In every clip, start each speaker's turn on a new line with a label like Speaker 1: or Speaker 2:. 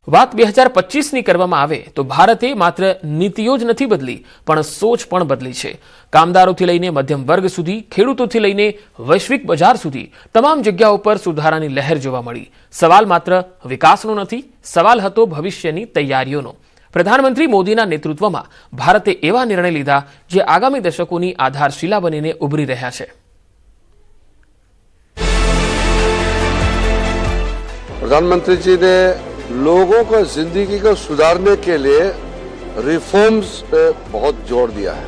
Speaker 1: વાત 2025ની કરવામાં આવે તો ભારતે માત્ર નીતિઓ જ નથી બદલી પણ સોચ પણ બદલી છે. કામદારોથી લઈને મધ્યમ વર્ગ સુધી, ખેડૂતોથી લઈને વૈશ્વિક બજાર સુધી તમામ જગ્યાઓ પર સુધારાની લહેર જોવા મળી. સવાલ માત્ર વિકાસનો નથી, સવાલ હતો ભવિષ્યની તૈયારીઓનો. પ્રધાનમંત્રી મોદીના નેતૃત્વમાં ભારતે એવા નિર્ણય લીધા જે આગામી દશકોની આધારશિલા બનીને ઉભરી રહ્યા છે.
Speaker 2: प्रधानमंत्री जी ने लोगों को जिंदगी को सुधारने के लिए रिफॉर्म्स पे बहुत जोर दिया है.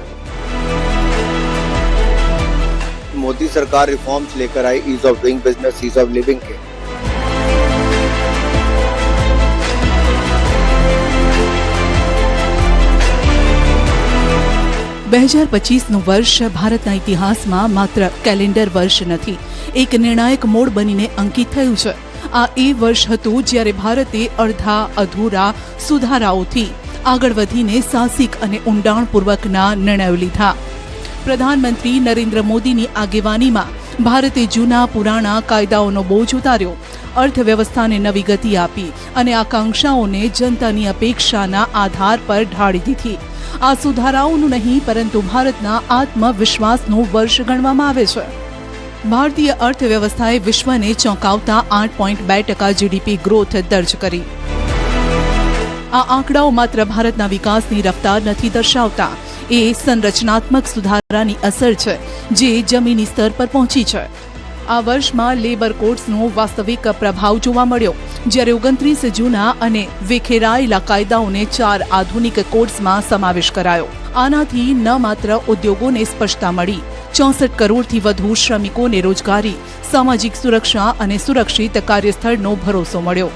Speaker 3: मोदी सरकार रिफॉर्म्स लेकर आई ease of doing business, ease of living के.
Speaker 4: નું વર્ષ ભારતના ઇતિહાસમાં માત્ર કેલેન્ડર વર્ષ નથી, એક નિર્ણાયક મોડ બનીને અંકિત થયું છે. આ એ વર્ષ હતું જ્યારે ભારતે અડધા અધૂરા સુધારાઓથી આગળ વધીને સાહસિક અને ઊંડાણપૂર્વકના નિર્ણયો લીધા. પ્રધાનમંત્રી નરેન્દ્ર મોદીની આગેવાનીમાં ભારતે જૂના પુરાણા કાયદાઓનો બોજ ઉતાર્યો, અર્થવ્યવસ્થાને નવી ગતિ આપી અને આકાંક્ષાઓને જનતાની અપેક્ષાના આધાર પર ઢાળી દીધી. આ સુધારાઓનું નહીં પરંતુ ભારતના આત્મવિશ્વાસનું વર્ષ ગણવામાં આવે છે. ભારતીય અર્થવ્યવસ્થાએ વિશ્વને ચોંકાવતા 8.2% જીડીપી ગ્રોથ દર્જ કરી. આ આંકડાઓ માત્ર ભારતના વિકાસની રફતાર નથી દર્શાવતા, એ સંરચનાત્મક સુધારાની અસર છે જે જમીની સ્તર પર પહોંચી છે. આ વર્ષમાં લેબર કોડ્સનો વાસ્તવિક પ્રભાવ જોવા મળ્યો, જ્યારે 29 જૂના અને વિખેરાયેલા કાયદાઓને 4 આધુનિક કોડ્સમાં સમાવેશ કરાયો. આનાથી ન માત્ર ઉદ્યોગોને સ્પષ્ટતા મળી, 64 કરોડથી વધુ શ્રમિકોને રોજગારી, સામાજિક સુરક્ષા અને સુરક્ષિત કાર્યસ્થળનો ભરોસો મળ્યો.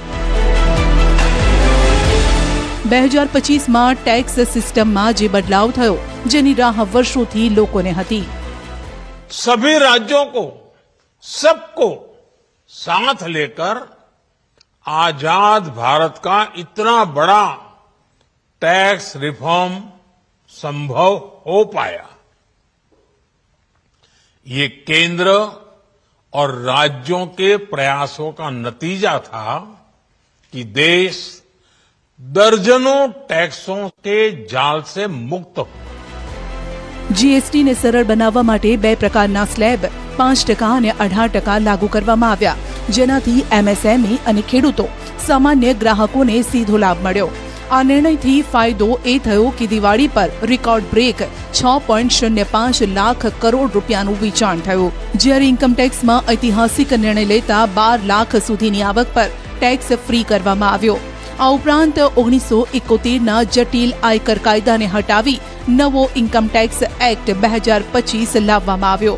Speaker 4: 2025માં ટેક્સ સિસ્ટમમાં જે બદલાવ થયો, જેની રાહ વર્ષોથી લોકોને હતી.
Speaker 5: सभी राज्यों को, सबको साथ लेकर आजाद भारत का इतना बड़ा टैक्स रिफॉर्म संभव हो पाया. ये केंद्र और राज्यों के प्रयासों का नतीजा था कि देश दर्जनों टैक्सों के जाल से मुक्त हो.
Speaker 4: જીએસટીને સરળ બનાવવા માટે 2 પ્રકારના સ્લેબ 5% અને 18% લાગુ કરવામાં આવ્યા, જેનાથી એમએસએમઈ અને ખેડૂતો, સામાન્ય ગ્રાહકોને સીધો લાભ મળ્યો. આ નિર્ણયથી ફાયદો એ થયો કે દિવાળી પર રેકોર્ડ બ્રેક 6.05 લાખ કરોડ રૂપિયાનું વેચાણ થયું, જ્યારે ઇન્કમટેક્સમાં ઐતિહાસિક નિર્ણય લેતા 12 લાખ સુધીની આવક પર ટેક્સ ફ્રી કરવામાં આવ્યો. આ ઉપરાંત 1971ના જટિલ આયકર કાયદાને હટાવી નવો ઇન્કમટેક્સ એક્ટ 2025 લાવવામાં આવ્યો.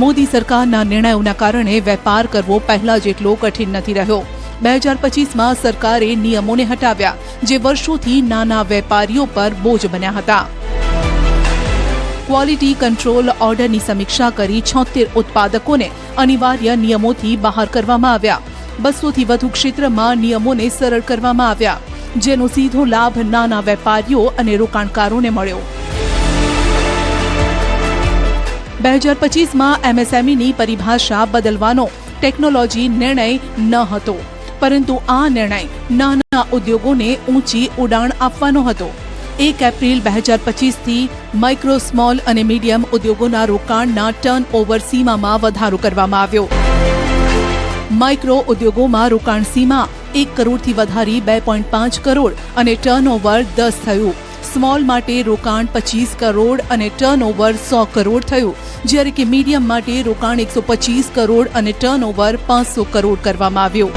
Speaker 4: મોદી સરકારના નિર્ણયોના કારણે વેપાર કરવો પહેલા જેટલો કઠિન નથી રહ્યો. 2025માં સરકારે નિયમોને હટાવ્યા જે વર્ષોથી નાના વેપારીઓ પર બોજ બન્યા હતા. ક્વોલિટી કંટ્રોલ ઓર્ડરની સમીક્ષા કરી 76 ઉત્પાદકોને અનિવાર્ય નિયમોથી બહાર કરવામાં આવ્યા. 200થી વધુ ક્ષેત્રમાં નિયમોને સરળ કરવામાં આવ્યા, જેનો સીધો લાભ નાના વેપારીઓ અને રોકાણકારોને મળ્યો. 2025માં એમએસએમઈની પરિભાષા બદલવાનો ટેકનોલોજી નિર્ણય ન હતો, પરંતુ આ નિર્ણય નાના ઉદ્યોગોને ઊંચી ઉડાણ આપવાનો હતો. 1 એપ્રિલ 2025થી માઇક્રો, સ્મોલ અને મીડિયમ ઉદ્યોગોના રોકાણના ટર્નઓવર સીમામાં વધારો કરવામાં આવ્યો. માઇક્રો ઉદ્યોગોમાં રોકાણ સીમા 1 કરોડથી વધારી 2.5 કરોડ અને ટર્નઓવર 10 થયું. સ્મોલ માટે રોકાણ 25 કરોડ અને ટર્નઓવર 100 કરોડ થયું, જ્યારે કે મીડિયમ માટે રોકાણ 125 કરોડ અને ટર્નઓવર 500 કરોડ કરવામાં આવ્યું.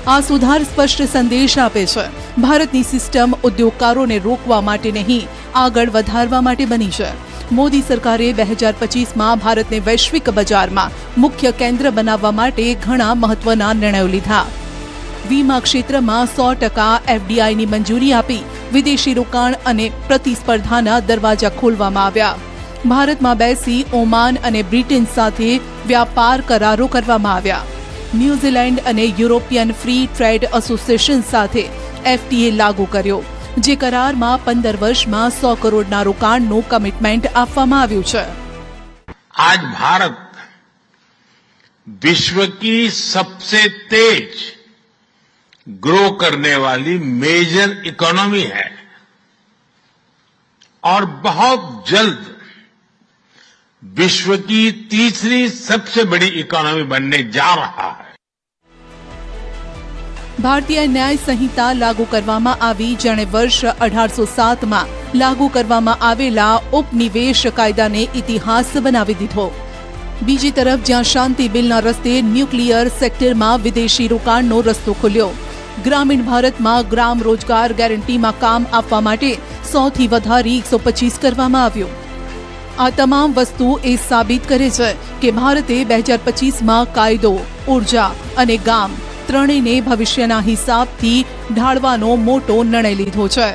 Speaker 4: આ સુધાર સ્પષ્ટ સંદેશ આપે છે, ભારતની સિસ્ટમ ઉદ્યોગકારોને રોકવા માટે નહીં, આગળ વધારવા માટે બની છે. મોદી સરકારે 2025માં ભારતને વૈશ્વિક બજારમાં મુખ્ય કેન્દ્ર બનાવવા માટે ઘણા મહત્વના નિર્ણયો લીધા. વીમા ક્ષેત્રમાં 100% એફડીઆઈની મંજૂરી આપી, વિદેશી રોકાણ અને પ્રતિસ્પર્ધાના દરવાજા ખોલવામાં આવ્યા. ભારતમાં બેસી ઓમાન અને બ્રિટન સાથે વ્યાપાર કરારો કરવામાં આવ્યા. ન્યૂઝીલેન્ડ અને યુરોપિયન ફ્રી ટ્રેડ એસોસિએશન સાથે એફટીએ લાગુ કર્યો, જે કરારમાં 15 વર્ષમાં 100 કરોડના રોકાણનું કમિટમેન્ટ આપવામાં આવ્યું છે.
Speaker 5: आज भारत विश्व की सबसे तेज ग्रो करने वाली मेजर इकोनॉमी है और बहुत जल्द विश्व की तीसरी सबसे बड़ी इकोनॉमी बनने जा रहा है।
Speaker 4: ભારતીય ન્યાય સંહિતા લાગુ કરવામાં આવી, જેણે વર્ષ 1807માં લાગુ કરવામાં આવેલા ઉપનિવેશ કાયદાને ઇતિહાસ બનાવી દીધો. બીજી તરફ જ્યાં શાંતિ બિલના રસ્તે ન્યુક્લિયર સેક્ટરમાં વિદેશી રોકાણનો રસ્તો ખુલ્યો, ગ્રામીણ ભારતમાં ગ્રામ રોજગાર ગેરંટીમાં કામ આપવા માટે 100થી વધારી 125 કરવામાં આવ્યું. આ તમામ વસ્તુ એ સાબિત કરે છે કે ભારતે 2025માં કાયદો, ઉર્જા અને ગામ ત્રણેયને ભવિષ્યના હિસાબથી ઢાળવાનો મોટો નિર્ણય લીધો છે.